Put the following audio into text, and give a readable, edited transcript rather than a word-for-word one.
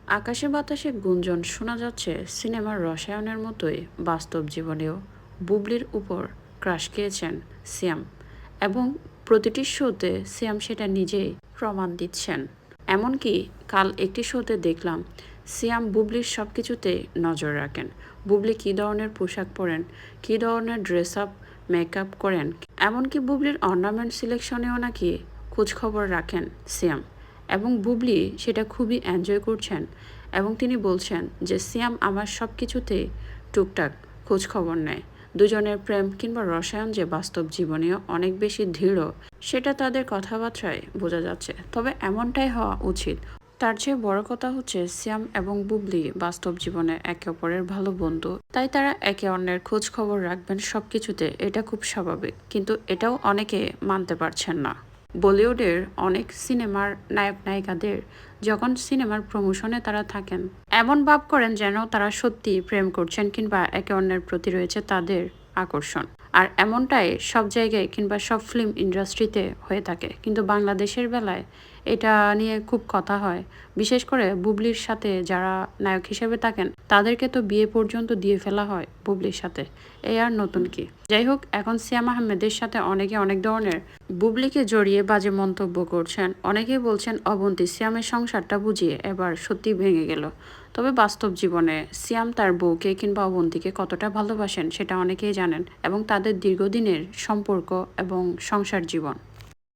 আকাশে বাতাসে গুঞ্জন শোনা যাচ্ছে সিনেমার রসায়নের মতোই বাস্তব জীবনেও বুবলির উপর ক্রাশ খেয়েছেন সিয়াম এবং প্রতিটি শোতে সিয়াম সেটা নিজেই প্রমাণ দিচ্ছেন। এমনকি কাল একটি শোতে দেখলাম সিয়াম বুবলির সব কিছুতে নজর রাখেন। বুবলি কী ধরনের পোশাক পরেন, কী ধরনের ড্রেস আপ মেকআপ করেন, এমনকি বুবলির অর্নামেন্ট সিলেকশনেও নাকি খোঁজখবর রাখেন সিয়াম। এবং বুবলি সেটা খুবই এনজয় করছেন এবং তিনি বলছেন যে সিয়াম আমার সব কিছুতেই টুকটাক খোঁজখবর নেয়। দুজনের প্রেম কিংবা রসায়ন যে বাস্তব জীবনেও অনেক বেশি দৃঢ় সেটা তাদের কথাবার্তায় বোঝা যাচ্ছে। তবে এমনটাই হওয়া উচিত। তার চেয়ে বড় কথা হচ্ছে সিয়াম এবং বুবলি বাস্তব জীবনে একে অপরের ভালো বন্ধু, তাই তারা একে অন্যের খোঁজ খবর রাখবেন সব কিছুতে, এটা খুব স্বাভাবিক। কিন্তু এটাও অনেকে মানতে পারছেন না। বলিউডের অনেক সিনেমার নায়ক নায়িকাদের যখন সিনেমার প্রমোশনে তারা থাকেন এমন ভাব করেন যেন তারা সত্যি প্রেম করছেন কিংবা একে অন্যের প্রতি রয়েছে তাদের আকর্ষণ। আর এমনটাই সব জায়গায় কিংবা সব ফিল্ম ইন্ডাস্ট্রিতে হয়ে থাকে, কিন্তু বাংলাদেশের বেলায় এটা নিয়ে খুব কথা হয়। বিশেষ করে বুবলির সাথে যারা নায়ক হিসেবে থাকেন তাদেরকে তো বিয়ে পর্যন্ত দিয়ে ফেলা হয় বুবলির সাথে। এই আর নতুন কি? যাই হোক, এখন সিয়াম আহমেদের সাথে অনেকে অনেক ধরনের বুবলিকে জড়িয়ে বাজে মন্তব্য করছেন। অনেকেই বলছেন অবন্তী সিয়ামের সংসারটা বুঝিয়ে এবার সত্যি ভেঙে গেল। তবে বাস্তব জীবনে সিয়াম তার বউকে কিংবা অবন্তীকে কতটা ভালোবাসেন সেটা অনেকেই জানেন এবং তাদের দীর্ঘদিনের সম্পর্ক এবং সংসার জীবন।